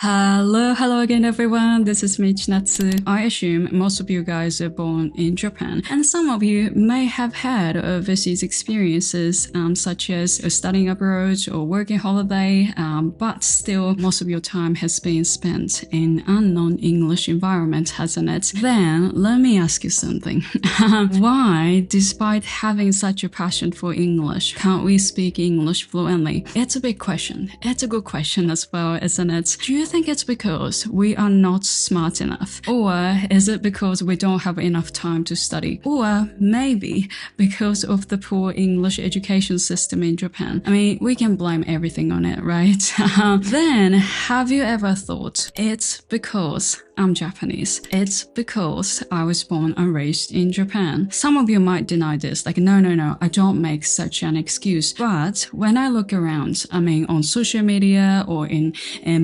Hello again everyone, this is Michinatsu. I assume most of you guys are born in Japan, and some of you may have had overseas experiences such as studying abroad or working holiday, but still most of your time has been spent in unknown English environment, hasn't it? Then let me ask you something. Why, despite having such a passion for English, can't we speak English fluently? It's a big question. It's a good question as well, isn't it? Do you think it's because we are not smart enough? Or is it because we don't have enough time to study? Or maybe because of the poor English education system in Japan? I mean, we can blame everything on it, right? Then, have you ever thought it's because I'm Japanese? It's because I was born and raised in Japan. Some of you might deny this, like, no, I don't make such an excuse. But when I look around, I mean, on social media or in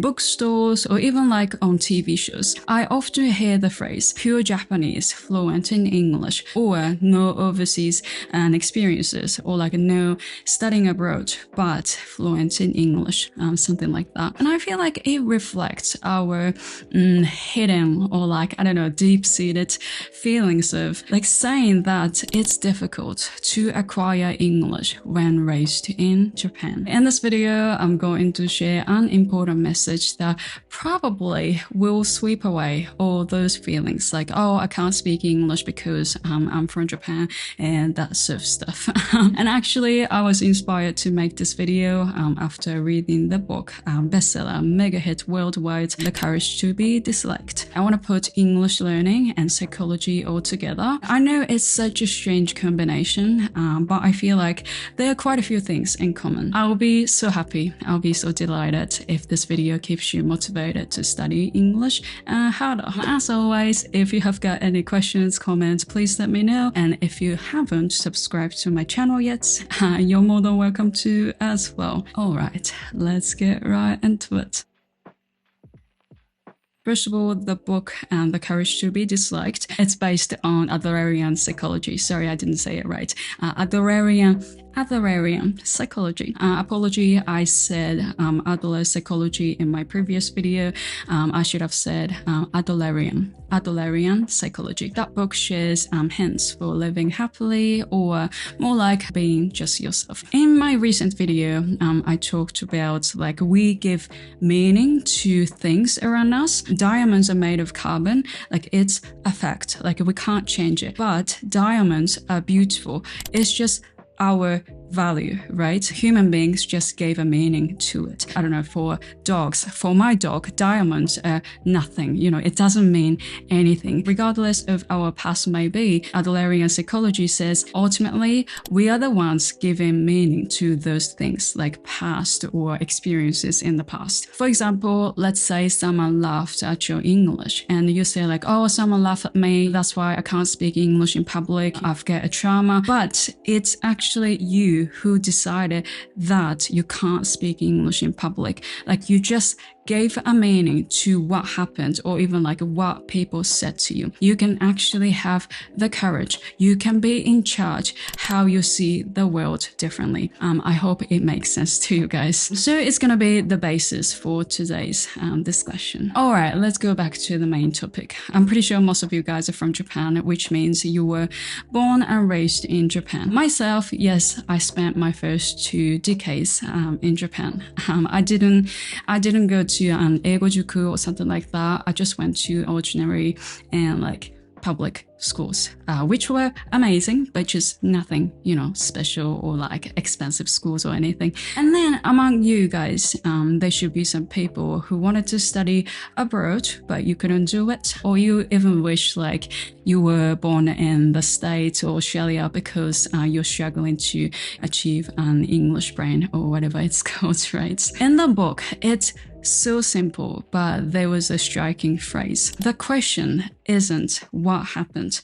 bookstores or even like on TV shows, I often hear the phrase pure Japanese, fluent in English, or no overseas experiences, or like no studying abroad, but fluent in English, something like that. And I feel like it reflects our hidden or like, I don't know, deep-seated feelings of like saying that it's difficult to acquire English when raised in Japan. In this video, I'm going to share an important message that probably will sweep away all those feelings like, oh, I can't speak English because I'm from Japan and that sort of stuff. And actually, I was inspired to make this video after reading the book, bestseller, mega hit worldwide, The Courage to be Disliked. I want to put English learning and psychology all together. I know it's such a strange combination, but I feel like there are quite a few things in common. I'll be so happy, I'll be so delighted if this video keeps you motivated to study English harder. As always, if you have got any questions, comments, please let me know. And if you haven't subscribed to my channel yet, you're more than welcome to as well. Alright, let's get right into it. First of all, the book The Courage to be Disliked, it's based on Adlerian psychology. Sorry, I didn't say it right. Adlerian psychology. Apology, I said Adler psychology in my previous video. I should have said Adlerian psychology. That book shares hints for living happily or more like being just yourself. In my recent video, I talked about like we give meaning to things around us. Diamonds are made of carbon, like it's a fact, like we can't change it. But diamonds are beautiful. It's just our value, right? Human beings just gave a meaning to it. I don't know, for dogs, for my dog, diamonds are nothing, you know, it doesn't mean anything. Regardless of our past may be, Adlerian psychology says ultimately we are the ones giving meaning to those things like past or experiences in the past. For example, let's say someone laughed at your English and you say like, oh, someone laughed at me, that's why I can't speak English in public, I've got a trauma. But it's actually you who decided that you can't speak English in public. Like you just gave a meaning to what happened or even like what people said to you. You can actually have the courage. You can be in charge how you see the world differently. I hope it makes sense to you guys. So it's gonna be the basis for today's discussion. All right, let's go back to the main topic. I'm pretty sure most of you guys are from Japan, which means you were born and raised in Japan. Myself, yes, I spent my first 2 decades in Japan. I didn't go to an 英語塾 or something like that. I just went to ordinary and like public schools, which were amazing, but just nothing, you know, special or like expensive schools or anything. And then among you guys, there should be some people who wanted to study abroad, but you couldn't do it. Or you even wish like you were born in the States or Australia because you're struggling to achieve an English brain or whatever it's called, right? In the book, it's so simple, but there was a striking phrase. The question isn't what happened,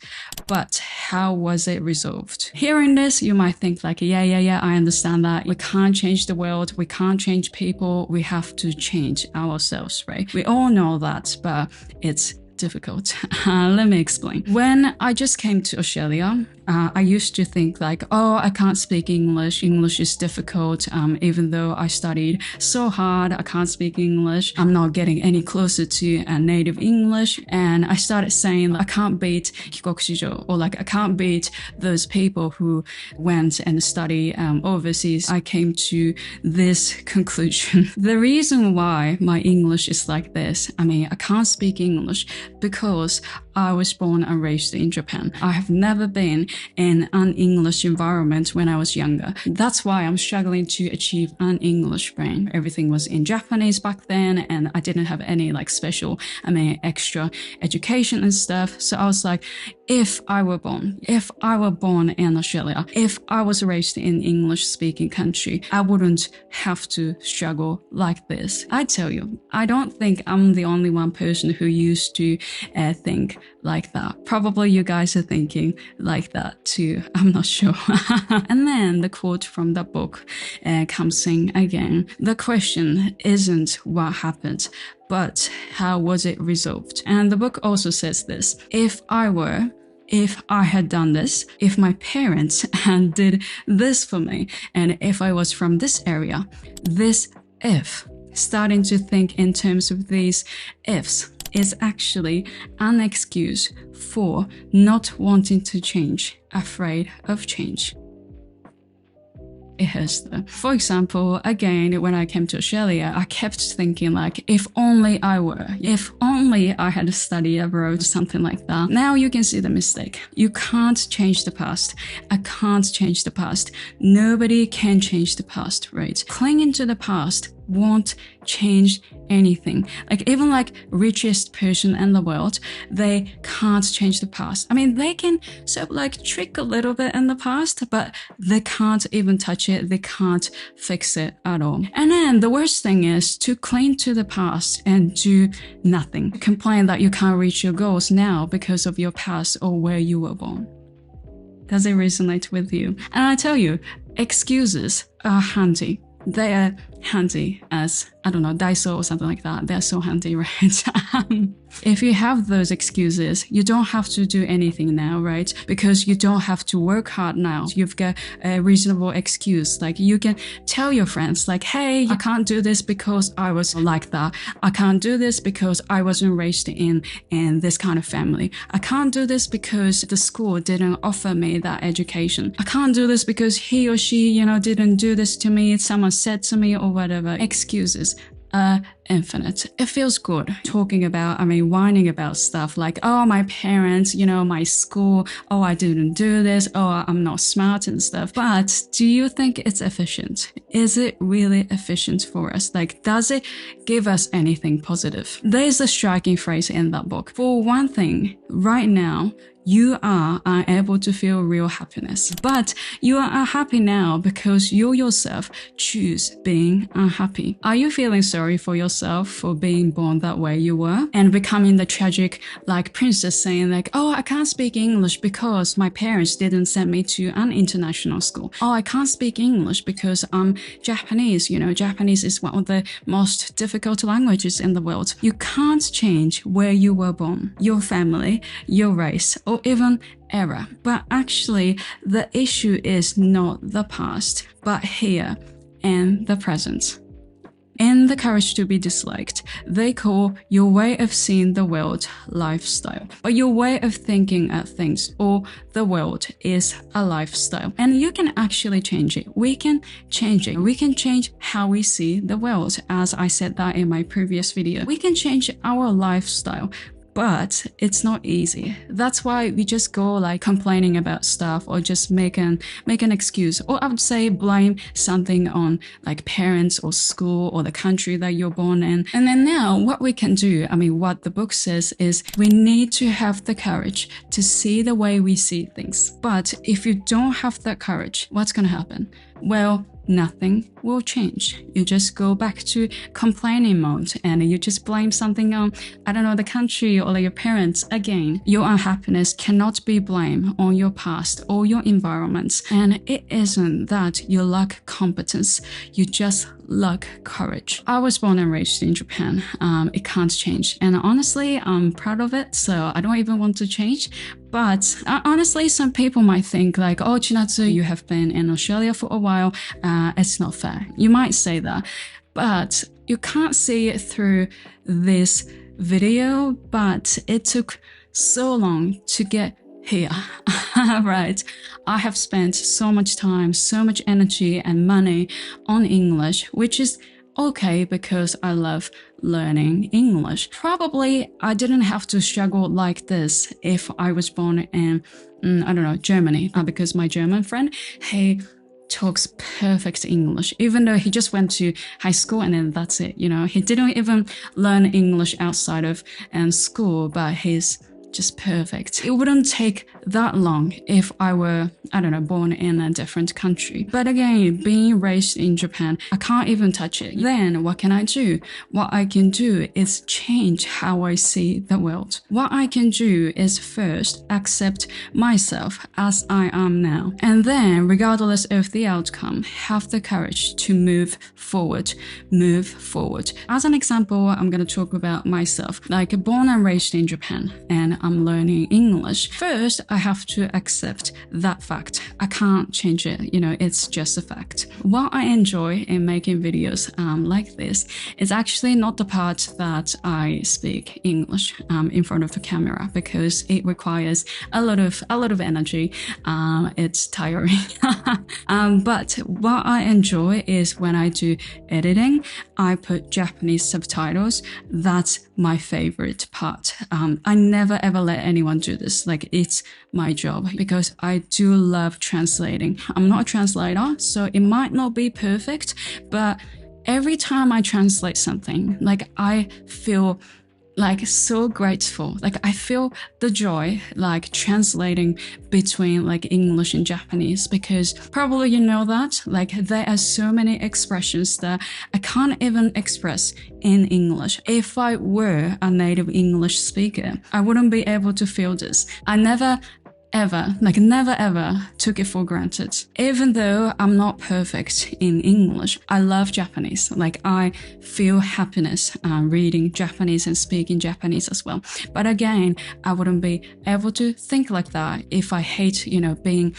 but how was it resolved? Hearing this, you might think like, yeah, I understand that. We can't change the world. We can't change people. We have to change ourselves, right? We all know that, but it's difficult. Let me explain. When I just came to Australia, I used to think like, oh, I can't speak English. English is difficult. Even though I studied so hard, I can't speak English. I'm not getting any closer to a native English. And I started saying, I can't beat 帰国子女, or like, I can't beat those people who went and studied overseas. I came to this conclusion. The reason why my English is like this, I can't speak English because I was born and raised in Japan. I have never been in an English environment when I was younger. That's why I'm struggling to achieve an English brain. Everything was in Japanese back then, and I didn't have any like special, extra education and stuff. So I was like, if I were born in Australia, if I was raised in English-speaking country, I wouldn't have to struggle like this. I tell you, I don't think I'm the only one person who used to think like that. Probably you guys are thinking like that too. I'm not sure. And then the quote from the book comes in again. The question isn't what happened, but how was it resolved? And the book also says this: if I had done this, if my parents had did this for me, and if I was from this area, this if, starting to think in terms of these ifs, is actually an excuse for not wanting to change, afraid of change. It is though. For example, again, when I came to Australia, I kept thinking like, if only I had studied abroad, something like that. Now you can see the mistake. You can't change the past. I can't change the past. Nobody can change the past, right? Clinging to the past won't change anything. Like even like richest person in the world, they can't change the past. They can sort of like trick a little bit in the past, but they can't even touch it. They can't fix it at all. And then the worst thing is to cling to the past and do nothing. Complain that you can't reach your goals now because of your past or where you were born. Does it resonate with you? And I tell you, excuses are handy. They are handy as, Daiso or something like that. They're so handy, right? If you have those excuses, you don't have to do anything now, right? Because you don't have to work hard now. You've got a reasonable excuse. Like you can tell your friends like, hey, I can't do this because I was like that. I can't do this because I wasn't raised in this kind of family. I can't do this because the school didn't offer me that education. I can't do this because he or she, didn't do this to me. Someone said to me or whatever. Excuses are infinite. It feels good talking about, whining about stuff like, oh, my parents, my school, oh, I didn't do this, oh, I'm not smart and stuff. But do you think it's efficient? Is it really efficient for us? Like, does it give us anything positive? There's a striking phrase in that book. For one thing, right now, you are unable to feel real happiness. But you are unhappy now because you yourself choose being unhappy. Are you feeling sorry for yourself for being born that way you were? And becoming the tragic, like, princess saying like, oh, I can't speak English because my parents didn't send me to an international school. Oh, I can't speak English because I'm Japanese. Japanese is one of the most difficult languages in the world. You can't change where you were born, your family, your race, or even era. But actually, the issue is not the past, but here and the present. In The Courage to be Disliked, they call your way of seeing the world lifestyle. But your way of thinking at things or the world is a lifestyle. And you can actually change it. We can change it. We can change how we see the world. As I said that in my previous video, we can change our lifestyle. But it's not easy. That's why we just go like complaining about stuff or just make an excuse. Or I would say blame something on like parents or school or the country that you're born in. And then now what we can do, what the book says is we need to have the courage to see the way we see things. But if you don't have that courage, what's going to happen? Well, nothing will change. You just go back to complaining mode and you just blame something on, the country or your parents. Again, your unhappiness cannot be blamed on your past or your environment. And it isn't that you lack competence. You just luck, courage. I was born and raised in Japan. It can't change. And honestly, I'm proud of it, so I don't even want to change. But honestly, some people might think like, oh, Chinatsu, you have been in Australia for a while. It's not fair. You might say that. But you can't see it through this video, but it took so long to get here. Right. I have spent so much time, so much energy and money on English, which is okay because I love learning English. Probably I didn't have to struggle like this if I was born in, Germany, because my German friend, he talks perfect English, even though he just went to high school and then that's it. He didn't even learn English outside of school, but he's just perfect. It wouldn't take that long if I were, born in a different country. But again, being raised in Japan, I can't even touch it. Then what can I do? What I can do is change how I see the world. What I can do is first accept myself as I am now. And then, regardless of the outcome, have the courage to move forward. Move forward. As an example, I'm going to talk about myself. Like born and raised in Japan, and I'm learning English. First, I have to accept that fact. I can't change it. It's just a fact. What I enjoy in making videos like this is actually not the part that I speak English in front of the camera, because it requires a lot of energy. It's tiring. But what I enjoy is when I do editing, I put Japanese subtitles. That's my favorite part. I never ever let anyone do this. Like, it's my job because I do love translating. I'm not a translator, so it might not be perfect, but every time I translate something, like, I feel like so grateful. Like, I feel the joy, like translating between like English and Japanese, because probably you know that, like, there are so many expressions that I can't even express in English. If I were a native English speaker, I wouldn't be able to feel this. I never ever took it for granted. Even though I'm not perfect in English, I love Japanese. Like, I feel happiness reading Japanese and speaking Japanese as well. But again, I wouldn't be able to think like that if I hate, being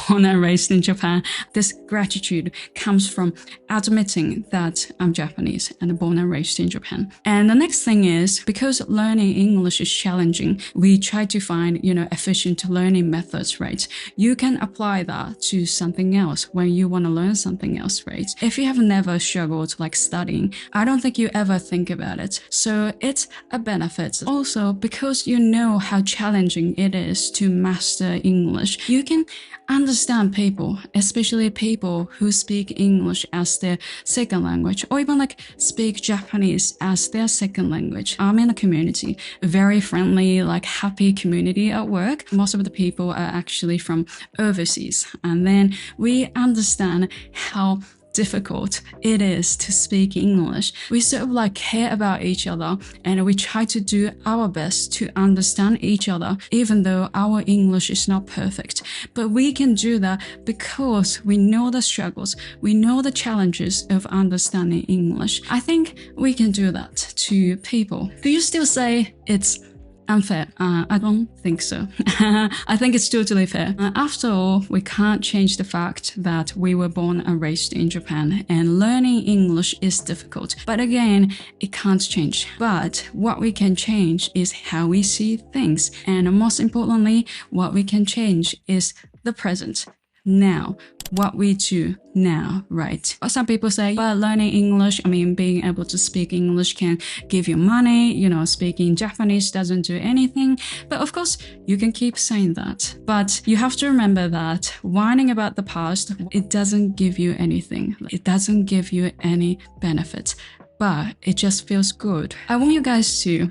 born and raised in Japan. This gratitude comes from admitting that I'm Japanese and born and raised in Japan. And the next thing is, because learning English is challenging, we try to find, efficient learning methods, right? You can apply that to something else when you want to learn something else, right? If you have never struggled like studying, I don't think you ever think about it. So it's a benefit. Also, because you know how challenging it is to master English, you can understand people, especially people who speak English as their second language, or even like speak Japanese as their second language. I'm in a community, a very friendly, like happy community at work. Most of the people are actually from overseas. And then we understand how difficult it is to speak English. We sort of like care about each other, and we try to do our best to understand each other, even though our English is not perfect. But we can do that because we know the struggles, we know the challenges of understanding English. I think we can do that to people. Do you still say it's unfair? I don't think so. I think it's totally fair. After all, we can't change the fact that we were born and raised in Japan, and learning English is difficult. But again, it can't change. But what we can change is how we see things. And most importantly, what we can change is the present. Now, what we do now, right? Some people say, well, learning English, being able to speak English can give you money, speaking Japanese doesn't do anything. But of course, you can keep saying that. But you have to remember that whining about the past, it doesn't give you anything. It doesn't give you any benefit. But it just feels good. I want you guys to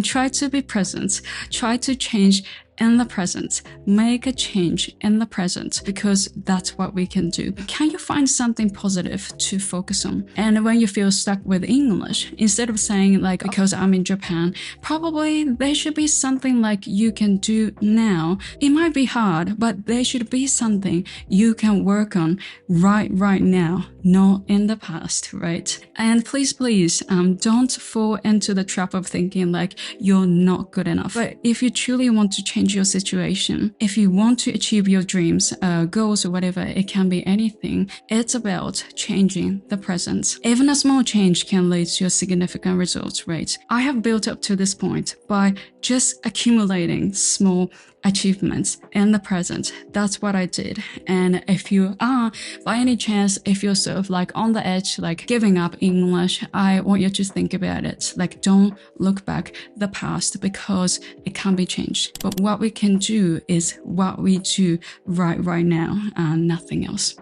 try to be present, try to change in the present. Make a change in the present because that's what we can do. Can you find something positive to focus on? And when you feel stuck with English, instead of saying like, because I'm in Japan, probably there should be something like you can do now. It might be hard, but there should be something you can work on right now, not in the past, right? And please, don't fall into the trap of thinking like you're not good enough. But if you truly want to change your situation, if you want to achieve your dreams, goals, or whatever, it can be anything. It's about changing the present. Even a small change can lead to a significant result, right? I have built up to this point by just accumulating small achievements in the present. That's what I did. And if you are, by any chance, if you're sort of like on the edge, like giving up English, I want you to think about it. Like, don't look back the past because it can't be changed. But what we can do is what we do right now and nothing else.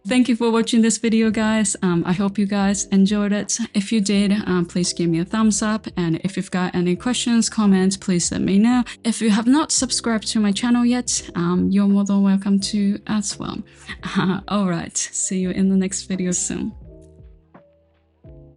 Thank you for watching this video, guys. I hope you guys enjoyed it. If you did, please give me a thumbs up. And if you've got any questions, comments, please let me know. If you have not subscribed to my channel yet, you're more than welcome to as well. All right. See you in the next video soon.